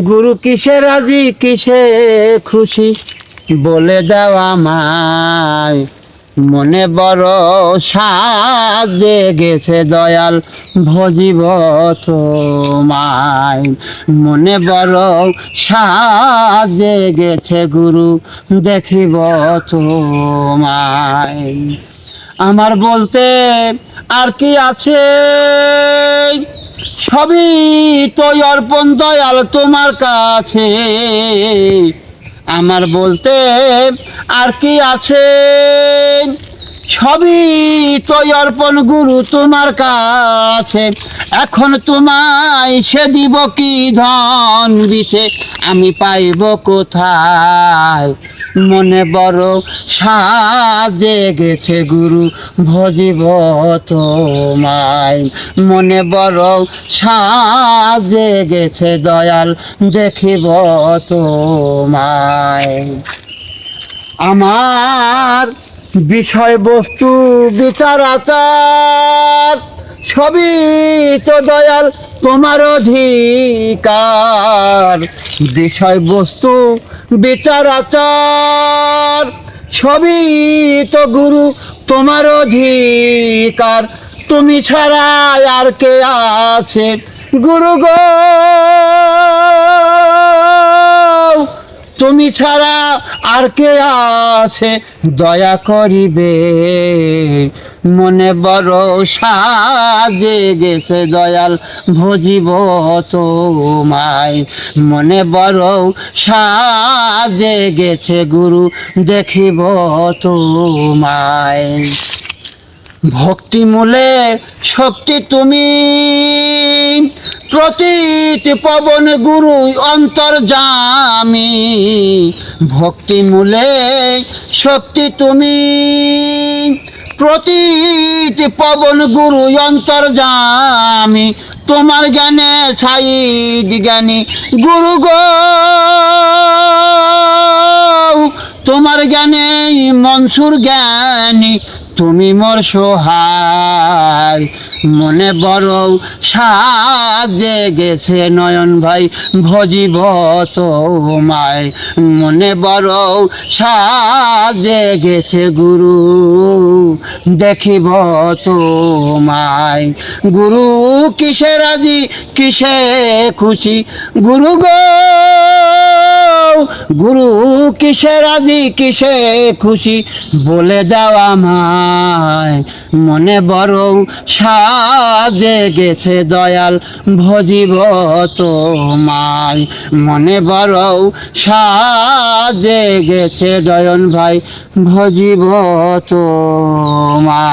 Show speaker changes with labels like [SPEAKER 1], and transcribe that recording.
[SPEAKER 1] গুরু কিসে রাজি কিসে খুশি বলে দাও আমায়, মনে বড় সাজে গেছে দয়াল ভজিব তোমায়। মনে বড় সাজে গেছে গুরু দেখিব তোমায়। আমার বলতে আর কি আছে, সবই তো অর্পণ দয়াল তোমার কাছে। আমার বলতে আর কি আছে, সবই তো অর্পণ গুরু তোমার কাছে। এখন তোমায় সে দিব কি ধন বিষে, আমি পাইব কোথায়। মনে বড় সাজে গেছে গুরু ভজিব তোমায়। মনে বড় সাজে গেছে দয়াল দেখিব তোমায়। আমার বিষয়বস্তু বিচার আচার, সবই তো দয়াল তোমার অধিকার। বিষয়বস্তু বিচার আচার, সবই তো গুরু তোমার অধিকার। তুমি ছাড়া আর কে আছে গুরু গো, তুমি ছাড়া আর কে আছে দয়া করিবে। মনে বড় সাজে গেছে দয়াল ভজিব তোমায়। মনে বড় সাজে গেছে গুরু দেখিব তোমায়। ভক্তি মূলে শক্তি তুমি, প্রতীতি পবন গুরু অন্তর্যামী। ভক্তি মূলে শক্তি তুমি, প্রতীতি পবন গুরু অন্তর্যামী। তোমার জ্ঞানে ছাইদ জ্ঞানী গুরু গো, তোমার জ্ঞানে মনসুর জ্ঞানী। তুমি মোর সহায়। মনে বড় সাজে গেছে নয়ন ভাই ভজিব তোমায়। মনে বড় সাজে গেছে গুরু দেখিব তোমায়। গুরু কিসে রাজি কিসে খুশি গুরু গো, গুরু কিসে রাজি কিসে খুশি বলে দাও আমায়। মনে বড় সাজে গেছে দয়াল ভজিব তোমায়। মনে বড় সাজে গেছে দয়ন ভাই ভজিব তোমায়।